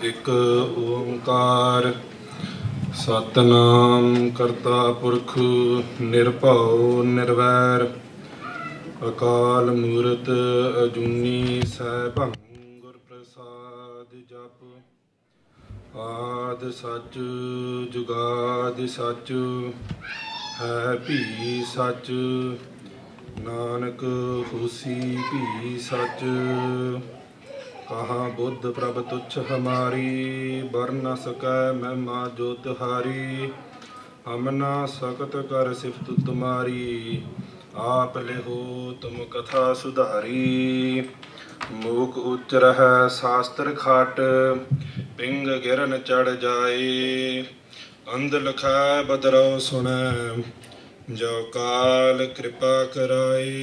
एक ओंकार सतनाम करता पुरख निर्भव निर्वैर अकाल मूरत अजूनी सैभं गुर प्रसाद जप आद सच जुगाद सच है भी सच नानक होसी भी सच कहाँ बुद्ध प्रभ तुच्छ हमारी बर न सकै महिमा जो तुहारी हम ना सकत कर सिफत तुम्हारी आप लेहो तुम कथा सुधारी मूक उच्च रह शास्त्र खाट पिंग गिरन चढ़ जाए अंध लखै बदरौ सुनै जो काल कृपा कराए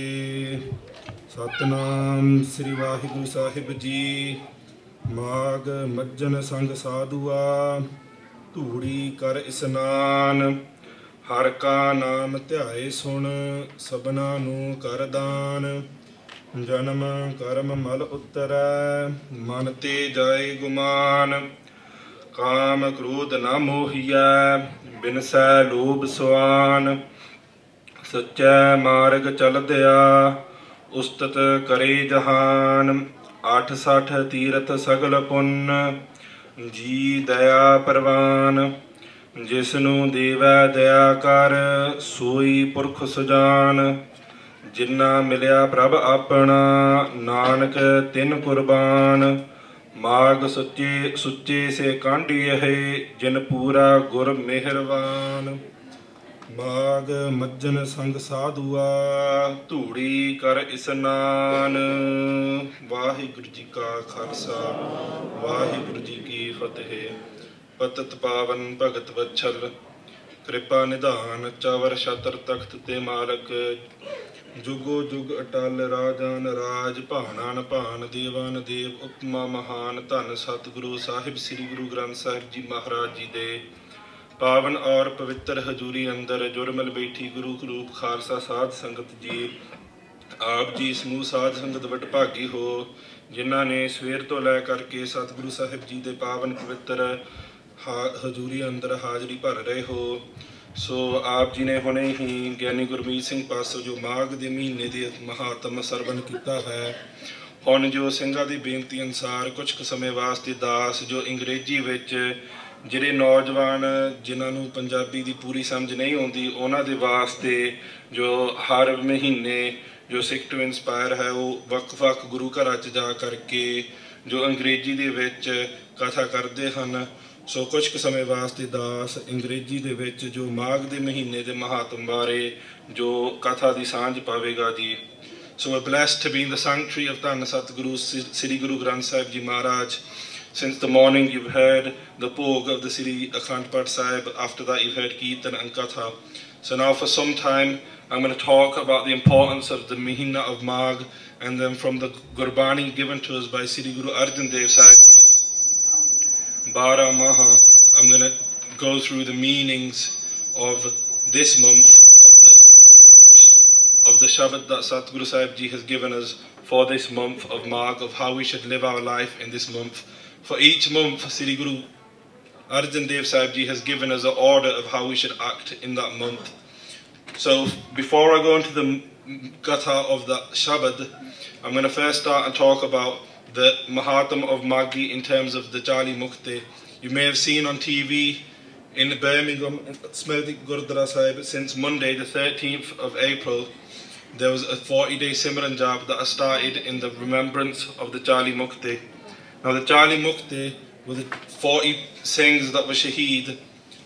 सतनाम श्री वाहिगुरु साहिब जी माघ मज्जन संग साधुआ धूड़ी कर इस्नान हर का नाम ध्याए सुन सबना नू कर दान जन्म कर्म मल उतरै मन ते जाए गुमान काम क्रोध न मोहिया बिनसै लोभ सुआन सच्चै मार्ग चल दया उस्तत करे जहान 860 तीरथ सगल पुन्न जी दया परवान जिसनु देवै दया कर सोई पुरख सुजान जिन्ना मिलिया प्रभ अपना नानक तिन कुर्बान माग सुच्चे सुच्चे से कांडी है जिन पूरा गुर मेहरवान माघ मज्जन संग साधुआ धूड़ी कर इस्नान वाहिगुरु जी का खालसा वाहिगुरु जी की फतेह पतत पावन भगत वत्सल कृपा निधान चावर छतर तख्त ते मालक जुगो जुग अटल राजान राज भानान भान देवान देव उपमा महान धन सतगुरु साहिब श्री गुरु ग्रंथ साहिब जी महाराज जी दे पावन और पवित्र हजूरी अंदर जुरमल बैठी गुरु रूप खालसा साध संगत जी आप जी समूह साध संगत वट भागी हो जिन्हों ने सवेर तो लै करके सतगुरु साहिब जी के पावन पवित्र हजूरी अंदर हाजरी भर रहे हो। सो आप जी ने हुणे ही ज्ञानी गुरमीत सिंह पासों जो माघ के महीने के महात्म सरवण किया है हुण जो ਸਿੰਘਾਂ ਦੀ ਬੇਨਤੀ ਅਨੁਸਾਰ कुछ क समय वास्ते दास जो अंग्रेजी विच ਜਿਹੜੇ ਨੌਜਵਾਨ ਜਿਨ੍ਹਾਂ ਨੂੰ ਪੰਜਾਬੀ ਦੀ ਪੂਰੀ ਸਮਝ ਨਹੀਂ ਆਉਂਦੀ ਉਹਨਾਂ ਦੇ ਵਾਸਤੇ ਜੋ ਹਰ ਮਹੀਨੇ ਜੋ ਸਿੱਖ ਟੂ ਇਨਸਪਾਇਰ ਹੈ ਉਹ ਵੱਖ-ਵੱਖ ਗੁਰੂ ਘਰਾਂ 'ਚ ਜਾ ਕਰਕੇ ਜੋ ਅੰਗਰੇਜ਼ੀ ਦੇ ਵਿੱਚ ਕਥਾ ਕਰਦੇ ਹਨ। ਸੋ ਕੁਝ ਕੁ ਸਮੇਂ ਵਾਸਤੇ ਦਾਸ ਅੰਗਰੇਜ਼ੀ ਦੇ ਵਿੱਚ ਜੋ ਮਾਘ ਦੇ ਮਹੀਨੇ ਦੇ ਮਹਾਤਮ ਬਾਰੇ ਜੋ ਕਥਾ ਦੀ ਸਾਂਝ ਪਾਵੇਗਾ ਜੀ। So we're blessed to be in the sanctuary of Dhan Satguru Sri Guru Granth Sahib Ji Maharaj. Since the morning you've heard the Bhag of the Sri Akhand Path Sahib, after that you've heard Kirtan and Katha. So now for some time I'm going to talk about the importance of the Mahina of Maagh, and then from the Gurbani given to us by Sri Guru Arjan Dev Sahib Ji, Barah Maha, I'm going to go through the meanings of this month, of the shabad that Satguru Sahib Ji has given us for this month of Maagh, of how we should live our life in this month. For each month, Sri Guru Arjan Dev Sahib Ji has given us an order of how we should act in that month. So before I go into the Katha of the Shabad, I'm going to first start and talk about the Mahatma of Maghi in terms of the Jali Mukteh. You may have seen on TV in Birmingham, Smriti Gurdwara Sahib, since Monday the 13th of April, there was a 40-day Simran Jap that has started in the remembrance of the Jali Mukteh. Now the Jali Mukteh were the 40 Singhs that were Shaheed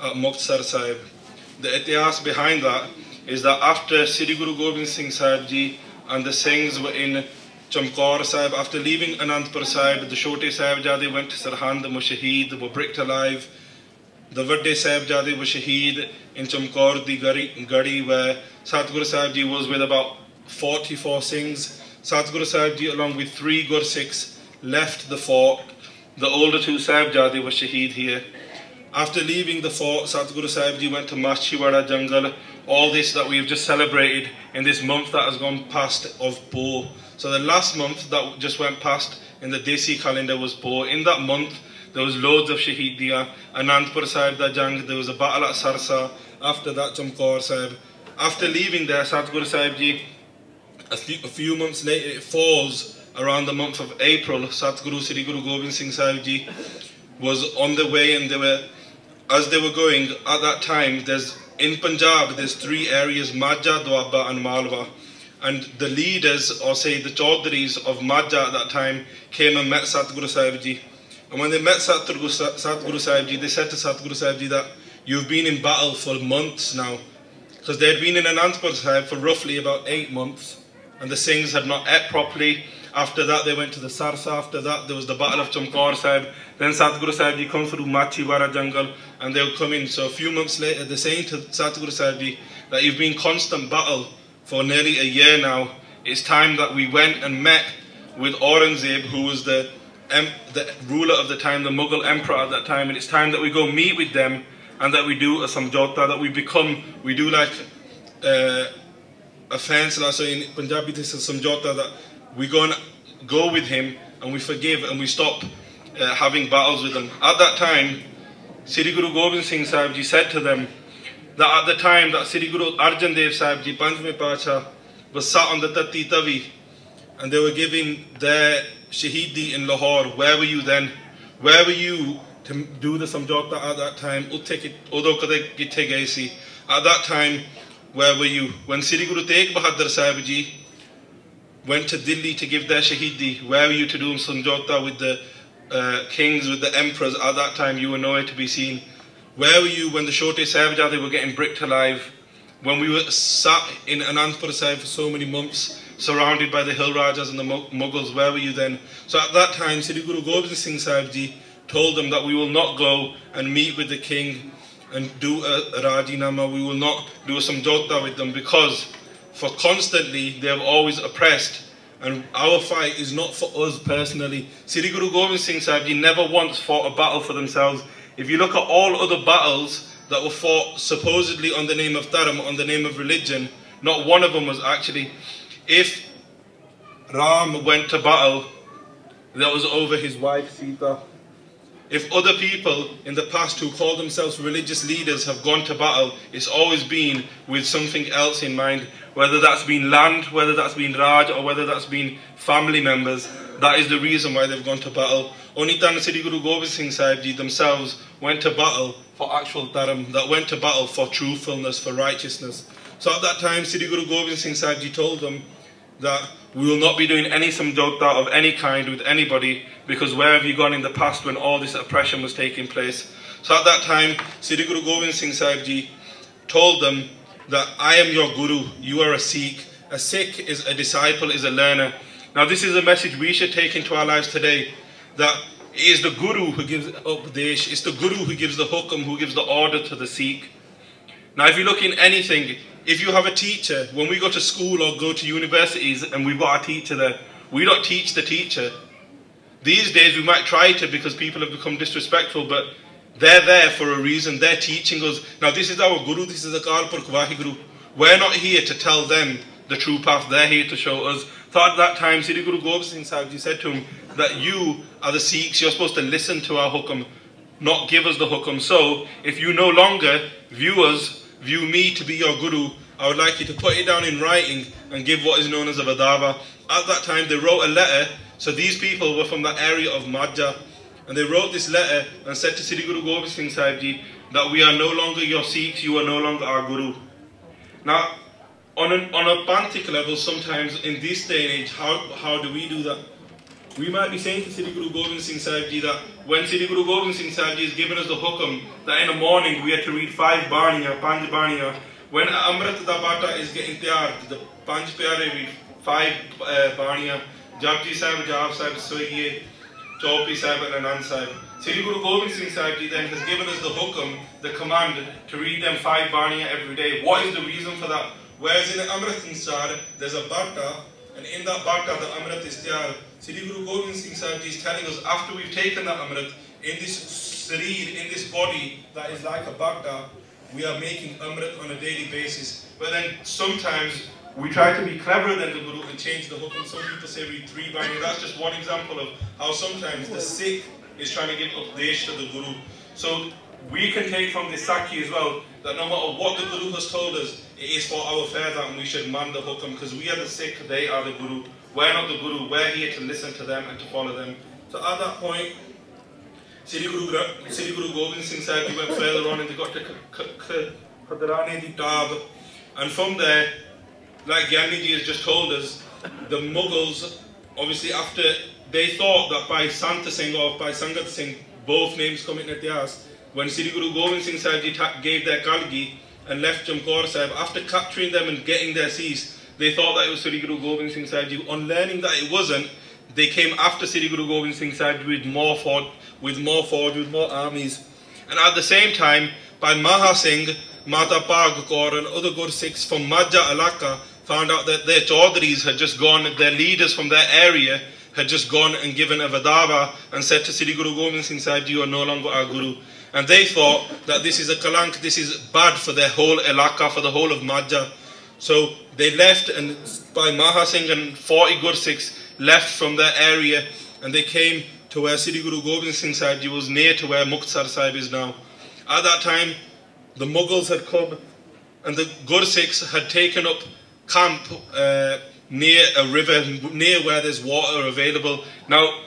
at Mukteh Sahib. The itihas behind that is that after Sri Guru Gobind Singh Ji and the Singhs were in Kaur Sahib, after leaving Anandpur Sahib, the Chote Sahibzade went to Sarhand and were Shaheed, were bricked alive. The Vadde Sahibzade were Shaheed in Kaur di Gadi, where Satguru Sahib Ji was with about 44 Singhs. Satguru Sahib Ji along with 3 Gursikhs left the fort. The older 2 Sahibzade were Shaheed here. After leaving the fort, Satguru Sahib Ji went to Mashhiwada Jungle. All this that we have just celebrated in this month that has gone past of Bo. So the last month that just went past in the Desi calendar was Bo. In that month, there was loads of Shahidiyan. Anandpur Sahib da Jang, there was a battle at Sarsa. After that, Kaur Sahib. After leaving there, Satguru Sahib Ji, a few months later, it falls around the month of April. Satguru Sri Guru Gobind Singh Sahib Ji was on the way, and as they were going at that time, in Punjab, there's 3 areas, Majha, Doaba and Malwa. And the leaders, or say the Chaudhries of Majha at that time, came and met Satguru Sahib Ji. And when they met Satguru Sahib Ji, they said to Satguru Sahib Ji that you've been in battle for months now. Because they had been in Anandpur Sahib for roughly about 8 months. And the Singhs had not ate properly. After that, they went to the Sarsa. After that, there was the battle of Kaur Sahib. Then Satguru Sahib Ji comes through Machiwara jungle, and they'll come in. So a few months later, they're saying to Satguru Sahib Ji that you've been in constant battle for nearly a year now. It's time that we went and met with Aurangzeb, who was the ruler of the time, the Mughal emperor at that time. And it's time that we go meet with them, and that we do a samjhota, that we do like a fansala. So in Punjabi, this is samjhota, that we go with him and we forgive and we stop having battles with them. At that time, Sri Guru Gobind Singh Sahib Ji said to them that at the time that Sri Guru Arjan Dev Sahib Ji, Panjveं Pacha, was sat on the Tatti Tavi, and they were giving their Shahidi in Lahore. Where were you then? Where were you to do the samjhota at that time? At that time, where were you? When Sri Guru Tegh Bahadur Sahib Ji went to Delhi to give their Shahidi, where were you to do samjhota with the kings, with the emperors? At that time, you were nowhere to be seen. Where were you when the Chote Sahibzade were getting bricked alive? When we were sat in Anandpur Sahib for so many months, surrounded by the Hill Rajas and the Mughals, where were you then? So at that time, Sri Guru Gobind Singh Sahib Ji told them that we will not go and meet with the king and do a Rajinama. We will not do a samjhota with them, because for constantly they have always oppressed, and our fight is not for us personally. Sri Guru Gobind Singh Sahib Ji never once fought a battle for themselves. If you look at all other battles that were fought supposedly on the name of Dharam, on the name of religion, not one of them was actually. If Ram went to battle, that was over his wife Sita. If other people in the past who call themselves religious leaders have gone to battle, it's always been with something else in mind. Whether that's been land, whether that's been Raj, or whether that's been family members, that is the reason why they've gone to battle. Only Tan Sri Guru Gobind Singh Sahib Ji themselves went to battle for actual dharam, that went to battle for truthfulness, for righteousness. So at that time, Sri Guru Gobind Singh Sahib Ji told them that we will not be doing any samjhota of any kind with anybody, because where have you gone in the past when all this oppression was taking place? So at that time, Sri Guru Gobind Singh Sahib Ji told them that I am your Guru, you are a Sikh. A Sikh is a disciple, is a learner. Now this is a message we should take into our lives today, that it is the Guru who gives Upadesh, it's the Guru who gives the hukum, who gives the order to the Sikh. Now if you look in anything, if you have a teacher, when we go to school or go to universities and we've got a teacher there, we don't teach the teacher. These days we might try to, because people have become disrespectful, but they're there for a reason. They're teaching us. Now this is our Guru, this is Akal Purkh Vaheguru. We're not here to tell them the true path, they're here to show us. So at that time, Sri Guru Gobind Singh Sahib Ji said to him that you are the Sikhs, you're supposed to listen to our hukum, not give us the hukum. So if you no longer view me to be your Guru, I would like you to put it down in writing and give what is known as a Vadava. At that time they wrote a letter. So these people were from the area of Majha, and they wrote this letter and said to Sri Guru Gobind Singh Sahib Ji that we are no longer your Sikhs, you are no longer our Guru. Now on a Panthic level, sometimes in this day and age, how do we do that? We might be saying to Sri Guru Gobind Singh Sahib Ji that when Sri Guru Gobind Singh Sahib Ji has given us the hukum that in the morning we have to read 5 Baniya, 5 Baniya. When Amrit da Bata is getting tiyar, the 5 Pyare read 5 Baniya, Japji Sahib, Jap Sahib, Soiye, Chaupi Sahib and Anand Sahib. Sri Guru Gobind Singh Sahib Ji then has given us the hukum, the command to read them 5 Baniya every day. What is the reason for that? Whereas in Amrit Insar, there's a Bata, and in that Bata the Amrit is tiyar. Sri Guru Gobind Singh Sahib Ji is telling us, after we've taken that Amrit, in this Sarir, in this body that is like a Bata, we are making Amrit on a daily basis. But then sometimes we try to be cleverer than the Guru and change the hukum. Some people say read 3 Bani. That's just one example of how sometimes the Sikh is trying to give updesh to the Guru. So we can take from this Sakhi as well that no matter what the Guru has told us, it is for our further and we should man the hukam, because we are the Sikh, they are the Guru. We're not the Guru, we're here to listen to them and to follow them. So at that point, Sri Guru Gobind Singh Ji went further on and they got to Khadrane di Tab. And from there, like Gyani ji has just told us, the Mughals, obviously after they thought that by Sant Singh or by Sangat Singh, both names come in Ityas, when Sri Guru Gobind Singh Ji gave their Kalgi and left Jamkaur Sahib, after capturing them and getting their cease, they thought that it was Sri Guru Gobind Singh Ji. On learning that it wasn't, they came after Sri Guru Gobind Singh Ji with more armies. And at the same time, by Maha Singh, Mata Bhag, Kaur and other Gursikhs from Majha Alaka found out that their Chaudhries had just gone, their leaders from their area had just gone and given a Vadava and said to Sri Guru Gobind Singh Sahib, you are no longer our Guru. And they thought that this is a kalank, this is bad for their whole Elaka, for the whole of Majha. So they left, and by Maha Singh and 40 Gursikhs left from their area, and they came to where Sri Guru Gobind Singh Sahib was near to where Mukteh Sahib is now. At that time, the Mughals had come and the Gursikhs had taken up camp near a river, near where there's water available. Now,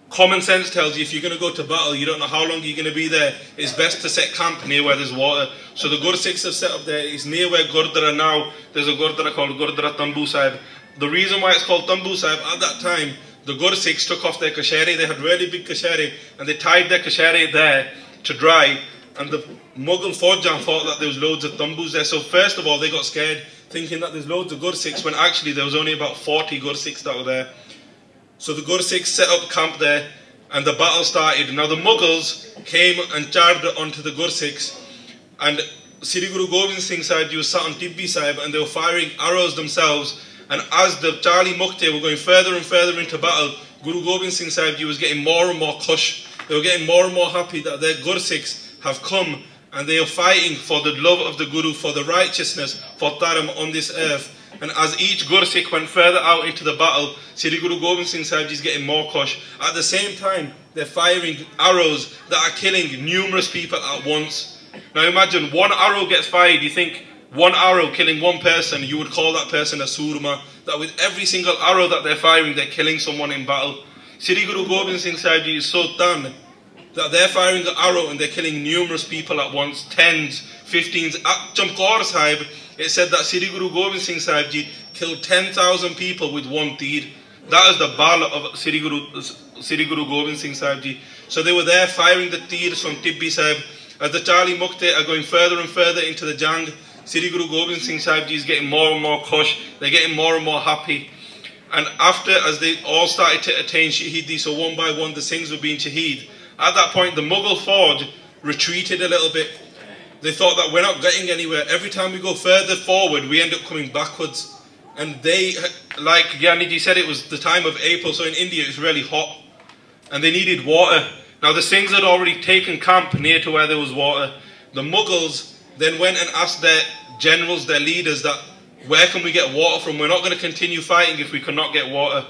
common sense tells you if you're going to go to battle, you don't know how long you're going to be there, it's best to set camp near where there's water. So the Gursikhs have set up there. It's near where Gurdwara now, there's a Gurdwara called Gurdwara Tambu Sahib. The reason why it's called Tambu Sahib, at that time, the Gursikhs took off their kasheri. They had really big kasheri and they tied their kasheri there to dry. And the Mughal Faujan thought that there was loads of Tambus there. So first of all, they got scared, thinking that there's loads of Gursikhs, when actually there was only about 40 Gursikhs that were there. So the Gursikhs set up camp there and the battle started. Now the Mughals came and charged onto the Gursikhs, and Sri Guru Gobind Singh Ji was sat on Tibbi Sahib and they were firing arrows themselves. And as the Charlie Mukteh were going further and further into battle, Guru Gobind Singh Ji was getting more and more kush. They were getting more and more happy that their Gursikhs have come and they are fighting for the love of the Guru, for the righteousness, for Dharam on this earth. And as each Gursikh went further out into the battle, Sri Guru Gobind Singh Sahib is getting more kush. At the same time, they're firing arrows that are killing numerous people at once. Now imagine, one arrow gets fired, you think one arrow killing one person, you would call that person a surma. That with every single arrow that they're firing, they're killing someone in battle. Sri Guru Gobind Singh Sahib is so done that they're firing the arrow and they're killing numerous people at once, 10s, 15s. At Jamkaur Sahib, it said that Sri Guru Gobind Singh Sahib Ji killed 10,000 people with one tir. That is the bala of Sri Guru Gobind Singh Sahib Ji. So they were there firing the tirs from Tibbi Sahib. As the Charlie Mukteh are going further and further into the Jang, Sri Guru Gobind Singh Sahib Ji is getting more and more kush. They're getting more and more happy. And after, as they all started to attain Shahidi, so one by one the Singhs were being Shaheed. At that point, the Mughal Fauj retreated a little bit. They thought that we're not getting anywhere. Every time we go further forward, we end up coming backwards. And they, like Gyaniji said, it was the time of April, so in India it's really hot. And they needed water. Now the Singhs had already taken camp near to where there was water. The Mughals then went and asked their generals, their leaders, that where can we get water from? We're not going to continue fighting if we cannot get water.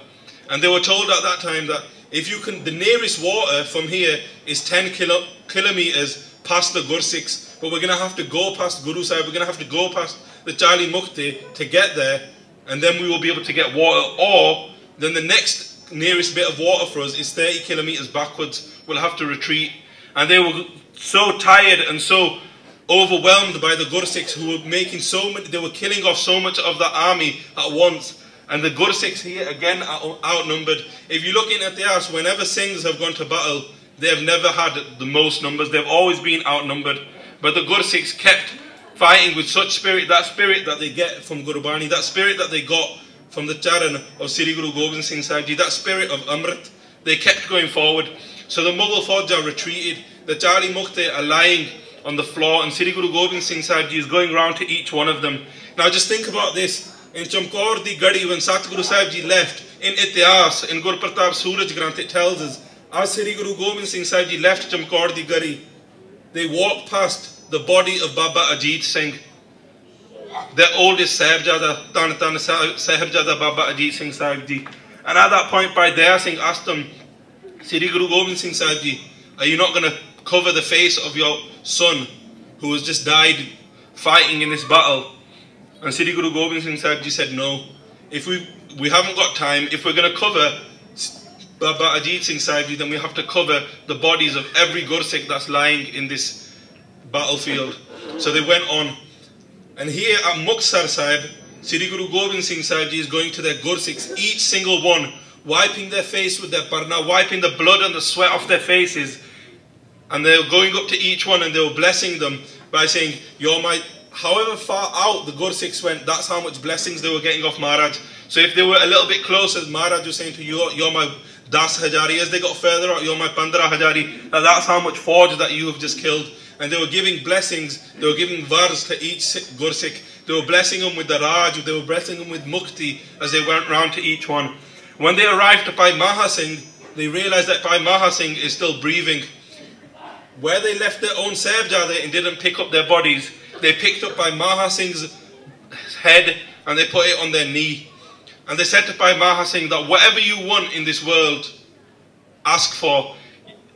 And they were told at that time that if you can, the nearest water from here is 10 kilometers past the Gursikhs, but we're going to have to go past Guru Sahib, we're going to have to go past the Charlie Mukteh to get there, and then we will be able to get water. Or then the next nearest bit of water for us is 30 kilometers backwards. We'll have to retreat. And they were so tired and so overwhelmed by the Gursikhs, who were making so many, they were killing off so much of the army at once. And the Gursikhs here again are outnumbered. If you look in at the house, whenever Singhs have gone to battle, they have never had the most numbers. They've always been outnumbered. But the Gursikhs kept fighting with such spirit that they get from Gurbani, that spirit that they got from the Charan of Sri Guru Gobind Singh Ji, that spirit of Amrit. They kept going forward. So the Mughal Fauja retreated. The Charlie Mukteh are lying on the floor, and Sri Guru Gobind Singh Ji is going round to each one of them. Now just think about this. In Chamkaur di Gadi, when Satguru Sahib Ji left, in Ityas, in Gur Pratap Suraj Granth, it tells us, as Sri Guru Gobind Singh Ji left Chamkaur di Gadi, they walked past the body of Baba Ajit Singh, their oldest Sahibjada, Tan Sahibjada Baba Ajit Singh Sahib Ji. And at that point, Pai Daya Singh asked them, Sri Guru Gobind Singh Sahib Ji, are you not going to cover the face of your son who has just died fighting in this battle? And Sri Guru Gobind Singh Sahib Ji said, no. If we haven't got time, if we're going to cover Baba Ajit Singh Sahib Ji, then we have to cover the bodies of every Gursikh that's lying in this battlefield. So they went on. And here at Mukteh Sahib, Sri Guru Gobind Singh Sahib Ji is going to their Gursikhs, each single one, wiping their face with their parna, wiping the blood and the sweat off their faces. And they were going up to each one and they were blessing them by saying, you're my... However far out the Gursikhs went, that's how much blessings they were getting off Maharaj. So if they were a little bit closer, Maharaj was saying to you, you're my 10 Hajari. As they got further out, you're my 15 Hajari. Now that's how much forge that you have just killed. And they were giving blessings, they were giving vars to each Gursikh. They were blessing them with the Raj, they were blessing them with Mukteh as they went round to each one. When they arrived to Bhai Maha Singh, they realized that Bhai Maha Singh is still breathing. Where they left their own Sahibzade and didn't pick up their bodies, they picked up Bhai Maha Singh's head and they put it on their knee. And they said to Bhai Maha Singh that whatever you want in this world, ask for.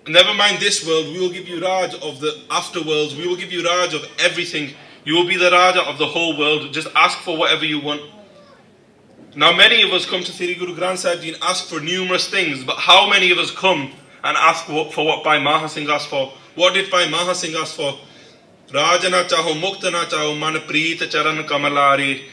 Never mind this world, we will give you Raj of the afterworlds, we will give you Raj of everything. You will be the Raja of the whole world, just ask for whatever you want. Now many of us come to Sri Guru Granth Sahib Ji and ask for numerous things, but how many of us come and ask for what Bhai Maha Singh asked for? What did Bhai Maha Singh ask for? Raj na chaho, Mukteh na chaho, man preet charan kamalari.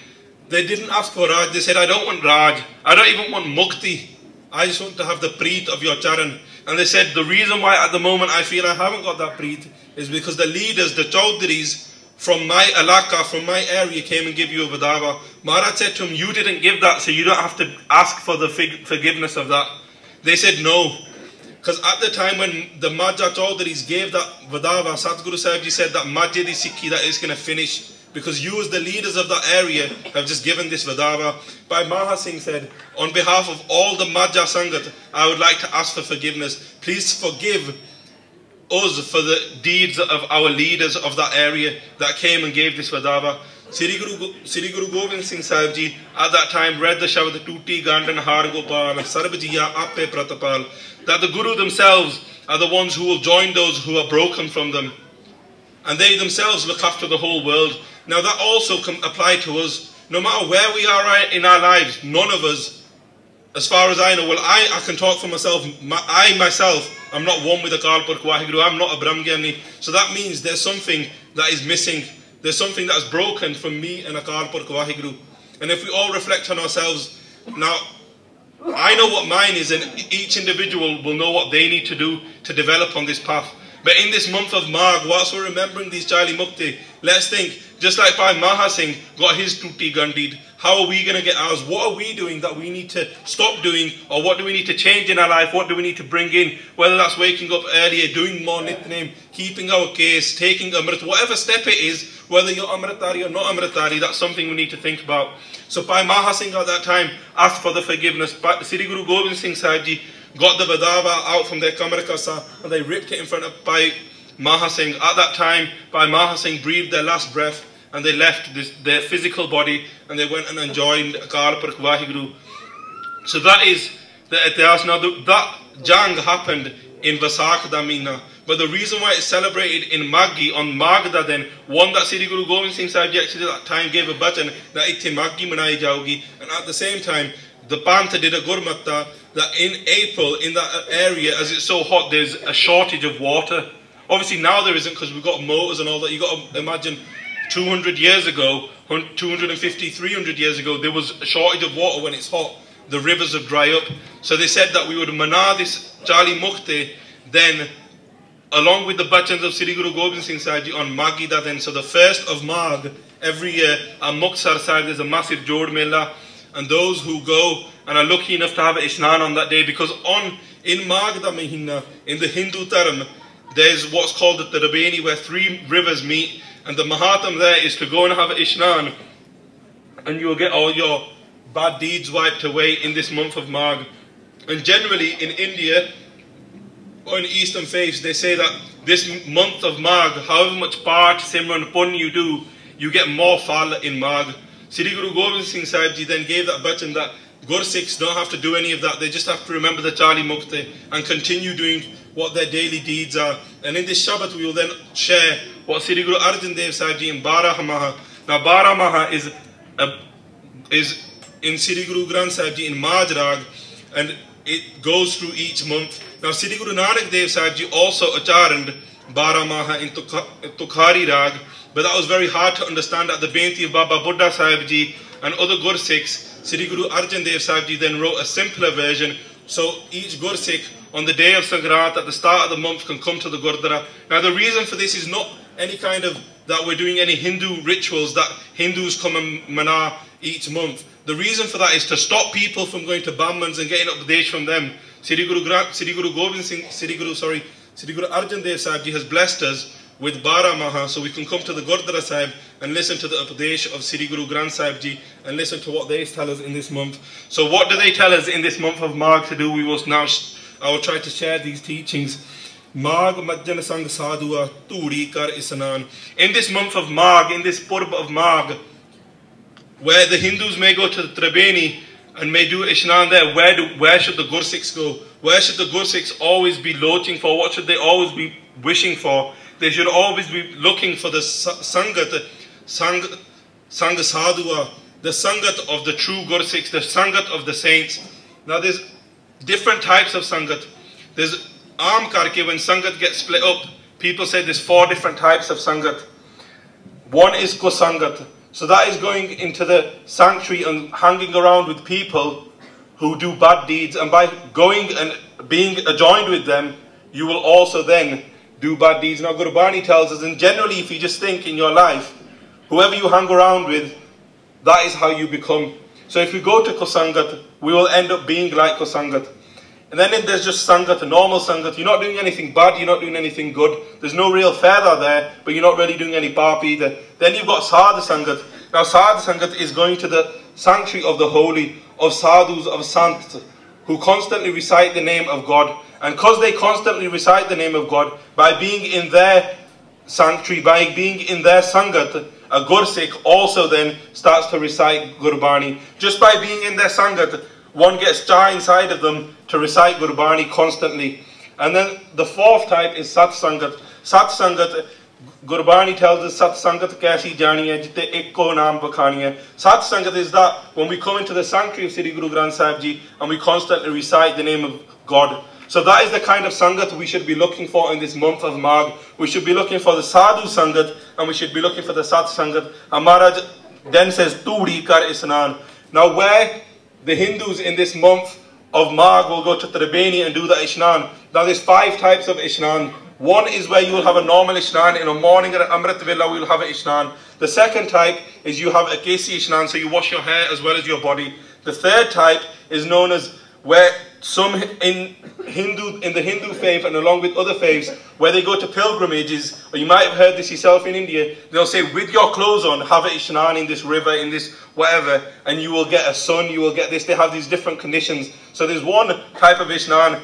They didn't ask for Raj, they said, I don't want Raj, I don't even want Mukteh. I just want to have the preet of your charan. And they said, the reason why at the moment I feel I haven't got that preet is because the leaders, the Chaudharis from my alaka, from my area came and gave you a vadava. Maharaj said to him, you didn't give that, so you don't have to ask for the forgiveness of that. They said no. Because at the time when the Majha Chaudharis gave that vadava, Satguru Sahib Ji said that Majha di Sikhi, that is going to finish. Because you as the leaders of that area have just given this vadava. Bhai Maha Singh said, on behalf of all the Majha Sangat, I would like to ask for forgiveness. Please forgive us for the deeds of our leaders of that area that came and gave this vadava. Sri Guru Gobind Singh Sahib Ji at that time read the shabad Tuti Gandan Har Gopal Sarabjiya Appe Pratapal, that the Guru themselves are the ones who will join those who are broken from them. And they themselves look after the whole world. Now that also can apply to us. No matter where we are in our lives, none of us, as far as I know, well, I can talk for myself. I myself, I'm not one with Akal Purkh Vaheguru. I'm not a Brahmgyani. So that means there's something that is missing. There's something that's broken from me and Akal Purkh Vaheguru. And if we all reflect on ourselves, now, I know what mine is, and each individual will know what they need to do to develop on this path. But in this month of Maagh, whilst we're remembering these Charlie Mukteh, let's think, just like Bhai Maha Singh got his Tuti Gandid, how are we going to get ours? What are we doing that we need to stop doing? Or what do we need to change in our life? What do we need to bring in? Whether that's waking up earlier, doing more Nitnem, keeping our case, taking Amrit, whatever step it is, whether you're Amritari or not Amritari, that's something we need to think about. So Bhai Maha Singh at that time asked for the forgiveness. But Sri Guru Gobind Singh Sahib Ji got the vadava out from their Kamar Kasa and they ripped it in front of Bhai Maha Singh. At that time, Bhai Maha Singh breathed their last breath and they left their physical body and they went and enjoyed Akal Purkh Vaheguru. So that is the Itihas. Now that Jang happened in Vaisakh Damina. But the reason why it's celebrated in Maagh, on Maagh then, one that Sri Guru Gobind Singh Sahib Ji actually at that time gave a button that itthe Maagh manai jaogi. And at the same time, the Pantha did a Gurmatta that in April, in that area, as it's so hot, there's a shortage of water. Obviously now there isn't because we've got motors and all that. You've got to imagine 200 years ago, 250, 300 years ago, there was a shortage of water when it's hot. The rivers would dry up. So they said that we would mana this Charlie Mukteh then along with the bachans of Sri Guru Gobind Singh Sahib Ji on Maagh then. So the 1st of Maagh, every year at Mukteh Sahib there's a massive Jod Mela. And those who go and are lucky enough to have Ishnan on that day, because in Maagh da Mahina, in the Hindu Dharma, there's what's called the Tarabeni, where 3 rivers meet, and the Mahatam there is to go and have Ishnan, and you'll get all your bad deeds wiped away in this month of Maagh. And generally in India, or in Eastern faiths, they say that this month of Maagh, however much Part, Simran, Pun you do, you get more Fal in Maagh. Sri Guru Gobind Singh Sahib Ji then gave that button that Gursikhs don't have to do any of that. They just have to remember the Charlie Mukteh and continue doing what their daily deeds are. And in this Shabbat we will then share what Sri Guru Arjan Dev Sahib Ji in Barah Maha. Now Barah Maha is in Sri Guru Granth Sahib Ji in Maagh Rag, and it goes through each month. Now Sri Guru Nanak Dev Sahib Ji also acharned Barah Maha in Tukhari Rag, but that was very hard to understand at the Benti of Baba Buddha Sahib Ji and other Gursikhs. Sri Guru Arjan Dev Sahib Ji then wrote a simpler version, so each Gursikh on the day of Sangat at the start of the month can come to the Gurdwara. Now the reason for this is not any kind of that we're doing any Hindu rituals that Hindus come and mana each month. The reason for that is to stop people from going to Brahmins and getting updates from them. Sri Guru Gobind Singh, Sri Guru Arjan Dev Sahib Ji has blessed us with Barah Maha, so we can come to the Gurdwara Sahib and listen to the Upadesh of Sri Guru Granth Sahib Ji and listen to what they tell us in this month. So what do they tell us in this month of Maagh to do? I will try to share these teachings. Maagh Majjan Sang Sadhua Turi Kar Isnan. In this month of Maagh, in this Purb of Maagh, where the Hindus may go to the Tribeni and may do Ishnan there, where should the Gursikhs go? Where should the Gursikhs always be looking for? What should they always be wishing for? They should always be looking for the sangat, Sang Sadhua, the sangat of the true Gursikhs, the sangat of the saints. Now there's different types of sangat. There's Aam Karke, when sangat gets split up, people say there's 4 different types of sangat. One is Kusangat. So that is going into the sanctuary and hanging around with people who do bad deeds, and by going and being adjoined with them, you will also then do bad deeds. Now Gurbani tells us, and generally if you just think in your life, whoever you hang around with, that is how you become. So if we go to Kusangat, we will end up being like Kusangat. And then there's just Sangat, a normal Sangat. You're not doing anything bad, you're not doing anything good. There's no real feather there, but you're not really doing any pap either. Then you've got Sadhu Sangat. Now Sadhu Sangat is going to the sanctuary of the holy, of sadhus, of sant, who constantly recite the name of God. And because they constantly recite the name of God, by being in their sanctuary, by being in their Sangat, a Gursikh also then starts to recite Gurbani. Just by being in their Sangat, one gets Jah inside of them to recite Gurbani constantly. And then the 4th type is Sat Sangat. Sat Sangat, Gurbani tells us, Sat Sangat kaisi jani hai, jite ekko naam bakhani hai. Sat Sangat is that when we come into the sanctuary of Sri Guru Granth Sahib Ji and we constantly recite the name of God. So that is the kind of Sangat we should be looking for in this month of Maagh. We should be looking for the Sadhu Sangat and we should be looking for the Sat Sangat. And Maharaj then says, Turi Kar Isnan. Now where the Hindus in this month of Maagh will go to Tribeni and do the Ishnan. Now there's 5 types of Ishnan. One is where you will have a normal Ishnan. In the morning at Amrit Villa we will have an Ishnan. The second type is you have a Kesi Ishnan, so you wash your hair as well as your body. The third type is known as where some in the Hindu faith and along with other faiths, where they go to pilgrimages, or you might have heard this yourself in India, they'll say, with your clothes on, have a Ishnan in this river, in this whatever, and you will get a son, you will get this. They have these different conditions. So there's one type of Ishnan,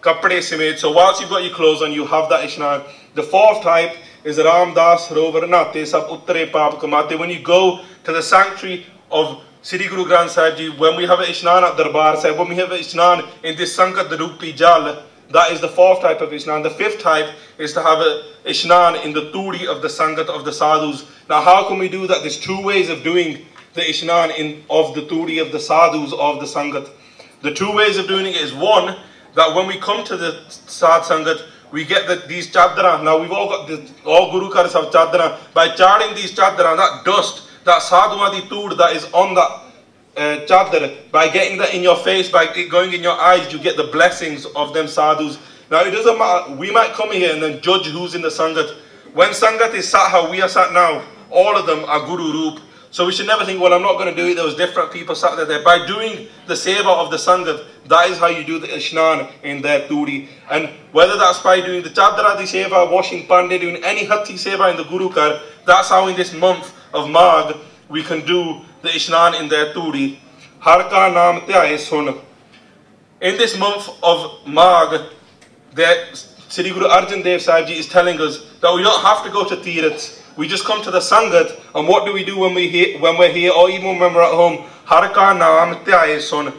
Kapde Simit. So whilst you've got your clothes on, you have that Ishnan. The 4th type is Ramdas Rovar Nate Sab Uttare Pap Kamate. When you go to the sanctuary of Sri Guru Granth Sahib Ji, when we have an Ishnan at Darbar Sahib, when we have an Ishnan in this Sangat Rupi Jal, that is the 4th type of Ishnan. The 5th type is to have an Ishnan in the Turi of the Sangat of the Sadhus. Now how can we do that? There's 2 ways of doing the Ishnan of the Turi of the Sadhus of the Sangat. The 2 ways of doing it is, one, that when we come to the Sad Sangat, we get these chadra. Now we've all got all Guru Kars have chadra. By charding these chadra, that dust, that sadhumadi tur that is on that chadar, by getting that in your face, by it going in your eyes, you get the blessings of them sadhus. Now it doesn't matter, we might come here and then judge who's in the Sangat. When Sangat is sat how we are sat now, all of them are Guru Roop. So we should never think, well, I'm not going to do it, there was different people sat there. By doing the seva of the Sangat, that is how you do the Ishnan in their Turi. And whether that's by doing the Chadradi seva, washing Pandey, doing any Hatti seva in the Guru Kar, that's how in this month of Maagh, we can do the Ishnan in their Turi. Har ka naam tyaye sun. In this month of Maagh, Sri Guru Arjan Dev Sahib Ji is telling us that we don't have to go to Tirats. We just come to the Sangat, and what do we do when we're here, or even when we're at home? Har ka naam tyaye sun.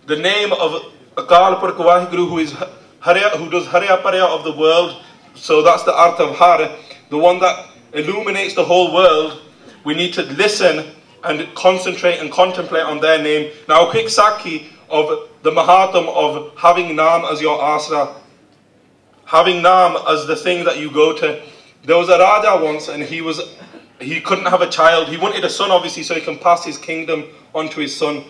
the name of Akal Purkh Vaheguru, who does Harya Parya of the world. So that's the art of Har, the one that illuminates the whole world. We need to listen and concentrate and contemplate on their name. Now a quick Sakhi of the Mahatma of having Naam as your asra. Having Naam as the thing that you go to. There was a Raja once, and he couldn't have a child. He wanted a son, obviously, so he can pass his kingdom on to his son.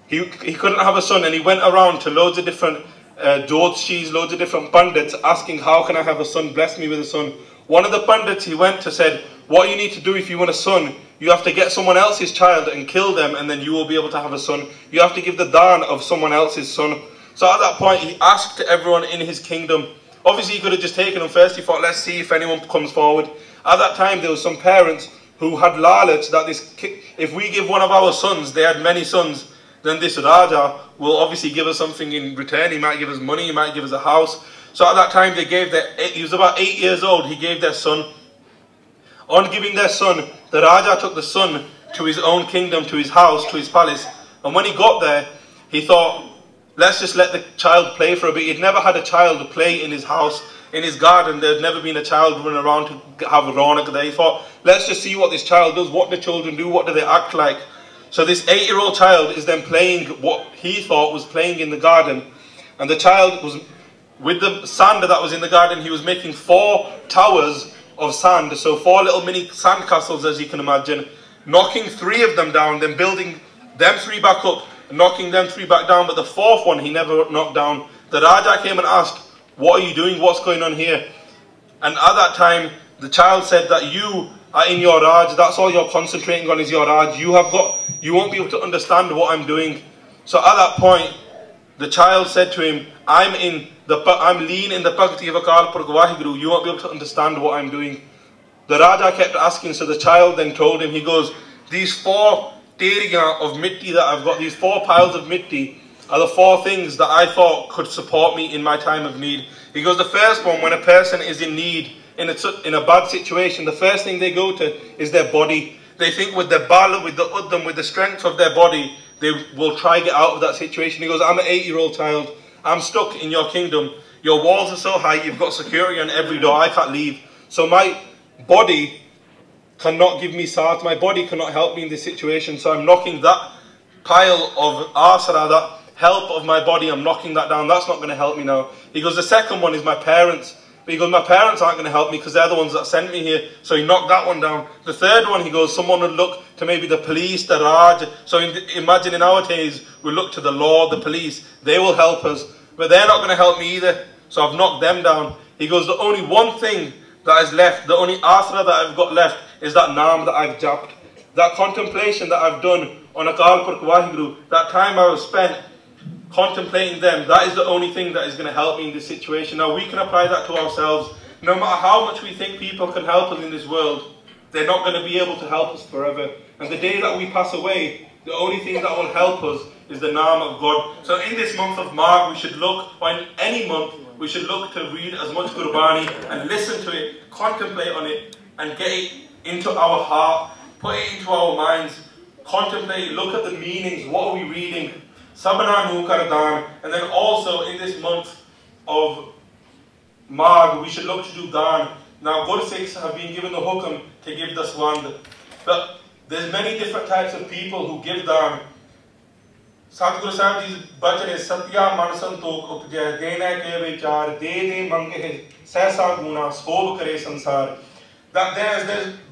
He couldn't have a son, and he went around to loads of different Jyotishis, loads of different Pandits, asking, how can I have a son? Bless me with a son. One of the Pandits he went to said, what you need to do if you want a son, you have to get someone else's child and kill them, and then you will be able to have a son. You have to give the dhan of someone else's son. So at that point, he asked everyone in his kingdom. Obviously, he could have just taken him first. He thought, let's see if anyone comes forward. At that time, there were some parents who had lalach that if we give one of our sons, they had many sons, then this Raja will obviously give us something in return. He might give us money, he might give us a house. So at that time, he was about 8 years old, he gave their son. On giving their son, the Raja took the son to his own kingdom, to his house, to his palace. And when he got there, he thought, let's just let the child play for a bit. He'd never had a child play in his house, in his garden. There'd never been a child running around to have a raunak there. He thought, let's just see what this child does, what the children do, what do they act like. So this 8-year-old child is then playing what he thought was playing in the garden. And the child was, with the sand that was in the garden, he was making 4 towers of sand. So 4 little mini sand castles, as you can imagine. Knocking 3 of them down, then building them 3 back up, knocking them 3 back down. But the 4th one he never knocked down. The Raja came and asked, what are you doing? What's going on here? And at that time, the child said that you are in your Raj. That's all you're concentrating on is your Raj. You won't be able to understand what I'm doing. So at that point, the child said to him, I'm lean in the Bhakti of Akal Purkh Vaheguru. You won't be able to understand what I'm doing. The Raja kept asking, so the child then told him, he goes, these 4 teriyan of mitti that I've got, these 4 piles of mitti, are the 4 things that I thought could support me in my time of need. He goes, the first one, when a person is in need, in a bad situation, the first thing they go to is their body. They think with their bal, with the uddam, with the strength of their body, they will try to get out of that situation. He goes, I'm an 8-year-old child. I'm stuck in your kingdom. Your walls are so high, you've got security on every door. I can't leave. So my body cannot give me saath. My body cannot help me in this situation. So I'm knocking that pile of asara, that help of my body, I'm knocking that down. That's not going to help me now. He goes, the second one is my parents. But he goes, my parents aren't going to help me because they're the ones that sent me here. So he knocked that one down. The third one, he goes, someone would look to maybe the police, the Raj. So imagine in our days, we look to the law, the police. They will help us. But they're not going to help me either. So I've knocked them down. He goes, the only one thing that is left, the only asra that I've got left is that naam that I've japped. That contemplation that I've done on Akal Purkh Vaheguru, that time I was spent contemplating them, that is the only thing that is going to help me in this situation. Now we can apply that to ourselves. No matter how much we think people can help us in this world, they're not going to be able to help us forever. And the day that we pass away, the only thing that will help us is the Naam of God. So in this month of Maagh, we should look, or in any month, we should look to read as much Gurbani and listen to it, contemplate on it, and get it into our heart, put it into our minds, contemplate, look at the meanings, what are we reading? Sabana Nukardan. And then also in this month of Maagh, we should look to do Dan. Now Gursikhs have been given the hukam to give the swand. But there's many different types of people who give Dan. Satguru Sahib Ji's bachan is Satya Mansan Tok Upjay Dena Ke Vichar De De Mange Sehsa Guna Sob Kare Sansar. That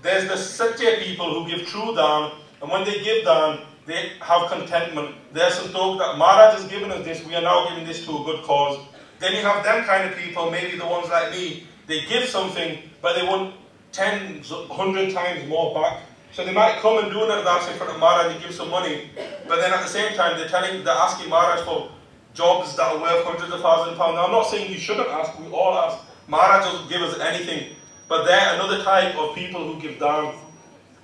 there's the Satya people who give true Dan, and when they give Dan, they have contentment. There's some talk that Maharaj has given us this, we are now giving this to a good cause. Then you have them kind of people, maybe the ones like me, they give something, but they want 10, 100 times more back. So they might come and do an ardas in front of Maharaj and give some money, but then at the same time they're asking Maharaj for jobs that are worth hundreds of thousands of pounds. Now I'm not saying you shouldn't ask, we all ask. Maharaj doesn't give us anything, but they're another type of people who give dan.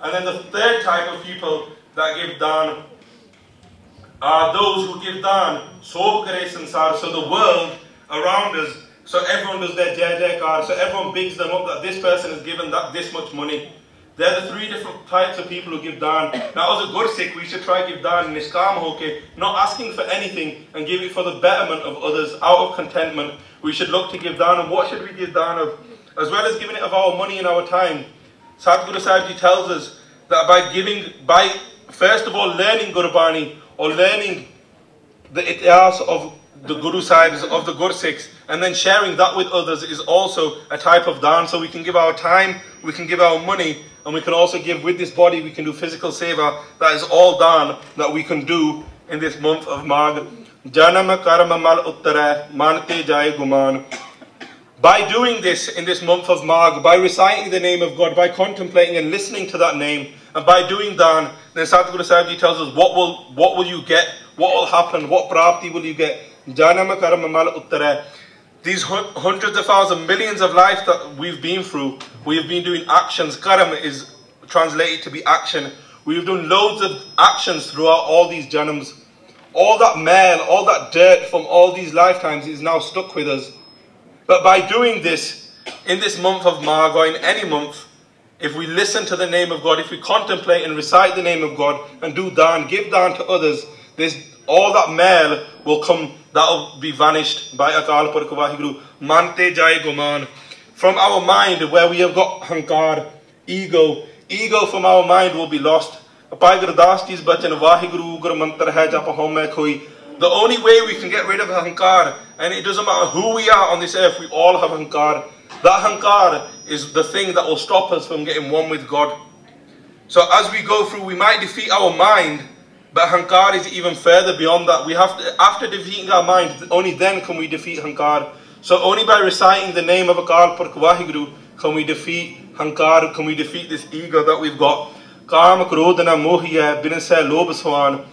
And then the third type of people that give dan are those who give dan sob kare sansar, so the world around us, so everyone does their jai jaikar, so everyone bigs them up that this person has given that this much money. They're the three different types of people who give daan. Now as a Gursikh, we should try to give daan in niskam hoke, not asking for anything, and give it for the betterment of others, out of contentment. We should look to give daan. And what should we give daan of? As well as giving it of our money and our time, Sadhguru Sahib Ji tells us that by first of all learning Gurbani, or learning the itihas of the Guru Sahibs, of the Gursikhs, and then sharing that with others is also a type of daan. So we can give our time, we can give our money, and we can also give with this body, we can do physical seva. That is all daan that we can do in this month of Maagh. Janam karma mal uttara mante jai guman. By doing this in this month of Maagh, by reciting the name of God, by contemplating and listening to that name, and by doing daan, then Sadhguru Sahib Ji tells us what will you get, what will happen, what prapti will you get. Janam karma mal uttara. These hundreds of thousands, millions of lives that we've been through, we have been doing actions. Karam is translated to be action. We've done loads of actions throughout all these janams. All that mail, all that dirt from all these lifetimes is now stuck with us. But by doing this, in this month of Maagh, or in any month, if we listen to the name of God, if we contemplate and recite the name of God, and do daan, give daan to others, all that mail will come, that will be vanished by Akal Purkh Vaheguru. Mante jai guman. From our mind, where we have got hankar, ego from our mind will be lost. The only way we can get rid of hankar, and it doesn't matter who we are on this earth, we all have hankar. That hankar is the thing that will stop us from getting one with God. So as we go through, we might defeat our mind, but hankar is even further beyond that. We have to, after defeating our mind, only then can we defeat hankar. So only by reciting the name of Akal Purkh Vaheguru can we defeat hankar, can we defeat this ego that we've got. Kaam krodana mohiya binasya lobh swan.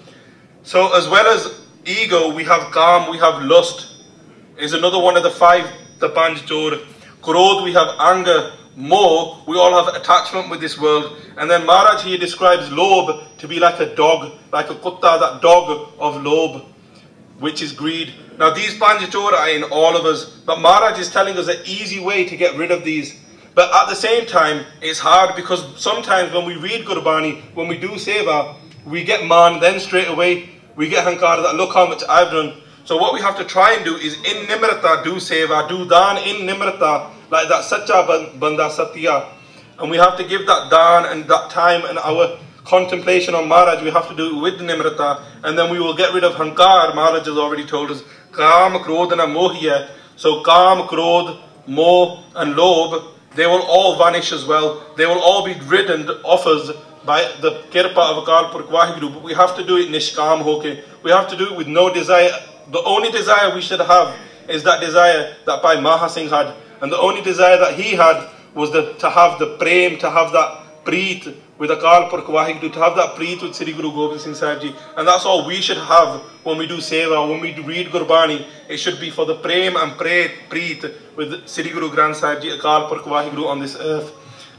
So as well as ego, we have kaam, we have lust, is another one of the panch jor. Krodh, we have anger. Moh, we all have attachment with this world. And then Maharaj here describes lobh to be like a dog, like a kutta, that dog of lobh, which is greed. Now these panchachora are in all of us, but Maharaj is telling us an easy way to get rid of these. But at the same time, it's hard, because sometimes when we read Gurbani, when we do seva, we get man, then straight away we get hankar, that look how much I've done. So what we have to try and do is in nimrata do seva, do daan in nimrata, like that sacha banda satya. And we have to give that daan and that time and our contemplation on Maharaj, we have to do it with nimrata, and then we will get rid of hankar. Maharaj has already told us, kaam, krodh and mohiya. So kaam, krodh, moh and lobh, they will all vanish as well. They will all be ridden off us by the kirpa of Akal Purkh Vaheguru. But we have to do it nishkam hoke. We have to do it with no desire. The only desire we should have is that desire that Bhai Maha Singh had. And the only desire that he had was to have the prem, to have that preet with Akal Purkh Vaheguru, to have that preet with Sri Guru Gobind Singh Sahib Ji. And that's all we should have when we do seva, when we read Gurbani. It should be for the prem and preet with Sri Guru Granth Sahib Ji, Akal Purkh Vaheguru on this earth.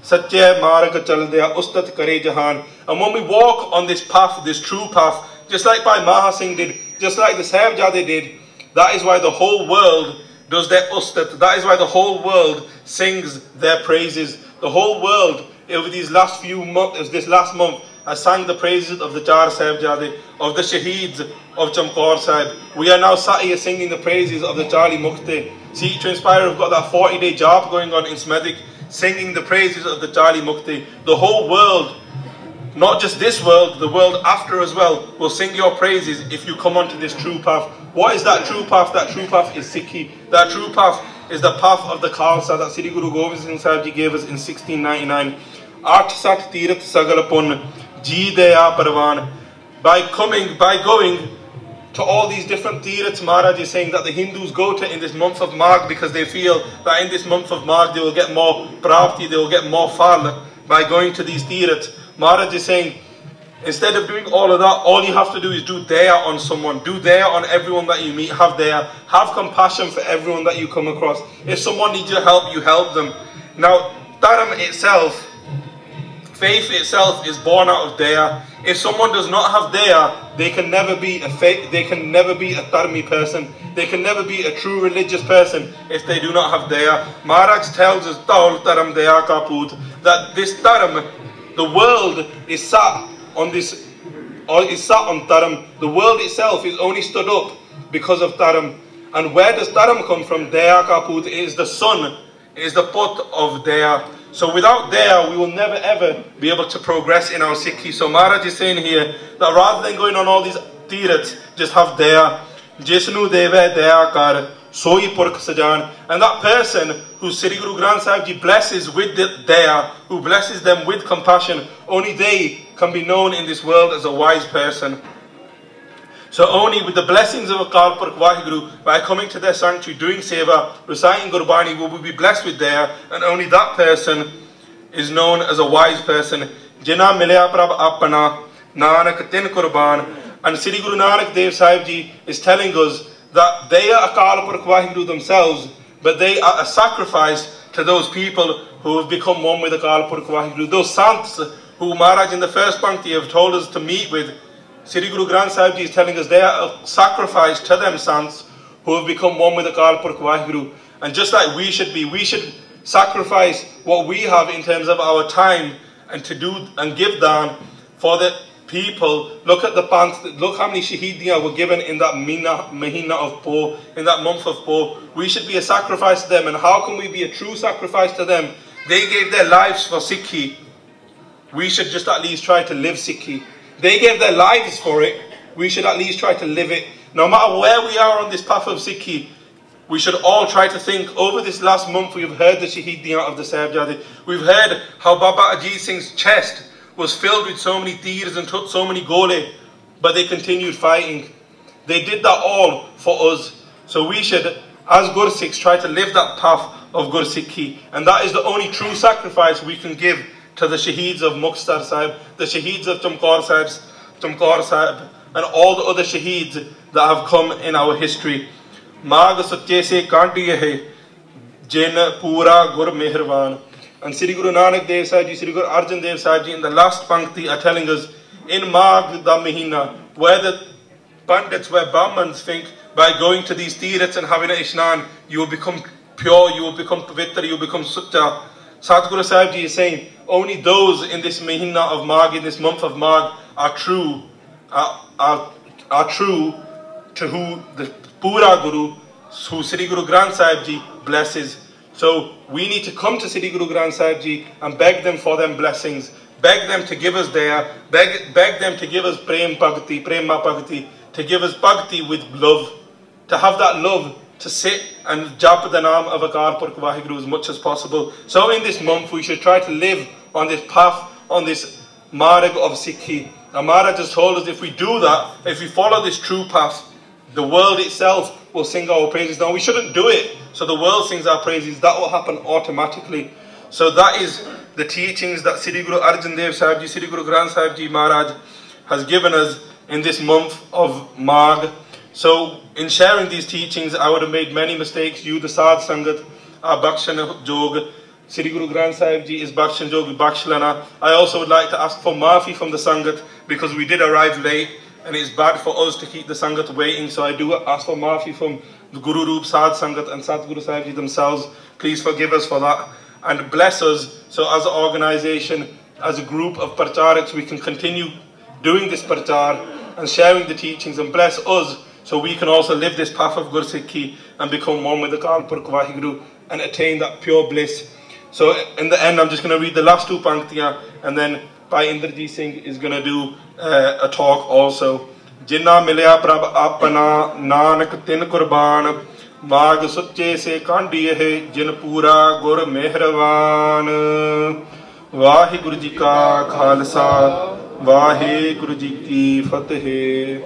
Satya marg chaldaya ustat kare jahan. And when we walk on this path, this true path, just like Bhai Maha Singh did, just like the Sahibzade did, that is why the whole world does their ustat. That is why the whole world sings their praises. The whole world, over these last few months, this last month, has sang the praises of the Char Sahibzade, of the Shaheeds of Kaur Sahib. We are now sat here singing the praises of the Charlie Mukteh. Sikh2Inspire have got that 40-day job going on in Smethwick, singing the praises of the Charlie Mukteh. The whole world, not just this world, the world after as well, will sing your praises if you come onto this true path. What is that true path? That true path is Sikhi. That true path is the path of the Khalsa that Sri Guru Gobind Singh Sahib Ji gave us in 1699. Art Sat Tirat Sagalapun Ji Daya Parvan. By going to all these different tirats, Maharaj is saying that the Hindus go to in this month of Maagh because they feel that in this month of Maagh they will get more prapti, they will get more fal by going to these tirats. Maharaj is saying, instead of doing all of that, all you have to do is do daya on someone, do daya on everyone that you meet, have daya, have compassion for everyone that you come across. If someone needs your help, you help them. Now, dharam itself, faith itself is born out of daya. If someone does not have daya, they can never be a dharmi person. They can never be a true religious person if they do not have daya. Maharaj tells us, Taul dharam daya ka poot, that this dharam The world is sat on this, or is sat on Dharam. The world itself is only stood up because of Dharam. And where does Dharam come from? Daya ka put, it is the sun, it is the put of Daya. So without Daya, we will never ever be able to progress in our Sikhi. So Maharaj is saying here that rather than going on all these tirats, just have Daya. Jisnu deve Daya kar, soi purkh sajan. And that person who Sri Guru Granth Sahib Ji blesses with the Daya, who blesses them with compassion, only they can be known in this world as a wise person. So only with the blessings of Akal Purkh Vaheguru, by coming to their sanctuary, doing seva, reciting Gurbani, will we be blessed with Daya, and only that person is known as a wise person. Jina milya prabh apana, Nanak tin kurban. And Sri Guru Nanak Dev Sahib Ji is telling us that they are Akal Purkh Vaheguru themselves, but they are a sacrifice to those people who have become one with Akal Purkh Vaheguru. Those Sants who Maharaj in the first Pankti have told us to meet with, Sri Guru Granth Sahib Ji is telling us they are a sacrifice to them Sants who have become one with Akal Purkh Vaheguru. And just like we should be, we should sacrifice what we have in terms of our time and to do and give down for the people. Look at the Pant, look how many Shahidiyan were given in that Mahina of Po, in that month of Po. We should be a sacrifice to them. And how can we be a true sacrifice to them? They gave their lives for Sikhi. We should just at least try to live Sikhi. They gave their lives for it. We should at least try to live it. No matter where we are on this path of Sikhi, we should all try to think. Over this last month, we've heard the Shahidiyan of the Sahibzade. We've heard how Baba Ajit Singh's chest was filled with so many tears and took so many gole, but they continued fighting. They did that all for us. So we should, as Gursikhs, try to live that path of Gursikhi. And that is the only true sacrifice we can give to the Shaheeds of Mukteh Sahib, the Shaheeds of Kaur Sahib, and all the other Shaheeds that have come in our history. Maagh sache se kantiye hai, jin pura gur mehrwan. And Sri Guru Nanak Dev Sahib Ji, Sri Guru Arjan Dev Sahib Ji in the last Pankti are telling us, in Maagh da Mahina, where the Pandits, where Brahmins think by going to these tirats and having an Ishnan, you will become pure, you will become Pavitra, you will become Sutta. Satguru Sahib Ji is saying, only those in this Mahina of Maagh, in this month of Maagh, are true to who the Pura Guru, who Sri Guru Granth Sahib Ji blesses. So we need to come to Sri Guru Granth Sahib Ji and beg them for them blessings, beg them to give us Daya, beg them to give us Prema Bhakti, to give us Bhakti with love, to have that love, to sit and jap the name of Akal Purkh Vaheguru as much as possible. So in this month we should try to live on this path, on this marg of Sikhi. And Maharaj has told us if we do that, if we follow this true path, the world itself will sing our praises. Now we shouldn't do it so the world sings our praises. That will happen automatically. So that is the teachings that Sri Guru Arjan Dev Sahib Ji, Sri Guru Granth Sahib Ji Maharaj has given us in this month of Maagh. So in sharing these teachings, I would have made many mistakes. You, the Sad Sangat, are Bakshan Jog. Sri Guru Granth Sahib Ji is Bakshan Jog, Bakshlana. I also would like to ask for Maafi from the Sangat because we did arrive late and it's bad for us to keep the Sangat waiting. So I do ask for Maafi from the Guru Roop, Sad Sangat and Satguru Sahib Ji themselves. Please forgive us for that and bless us. So as an organization, as a group of Pracharaks, we can continue doing this Prachar and sharing the teachings and bless us so we can also live this path of Gursikhi and become one with the Akal Purkh Vaheguru and attain that pure bliss. So in the end, I'm just going to read the last two Panktiyan and then Bhai Indrajit Singh is going to do a talk also. Jinna milya prabh apana, Nanak tin kurban, Maagh sache se kandiye hai, jin pura gur mehrwan. Vaheguru ji ka khalsa, Vaheguru ji ki fateh.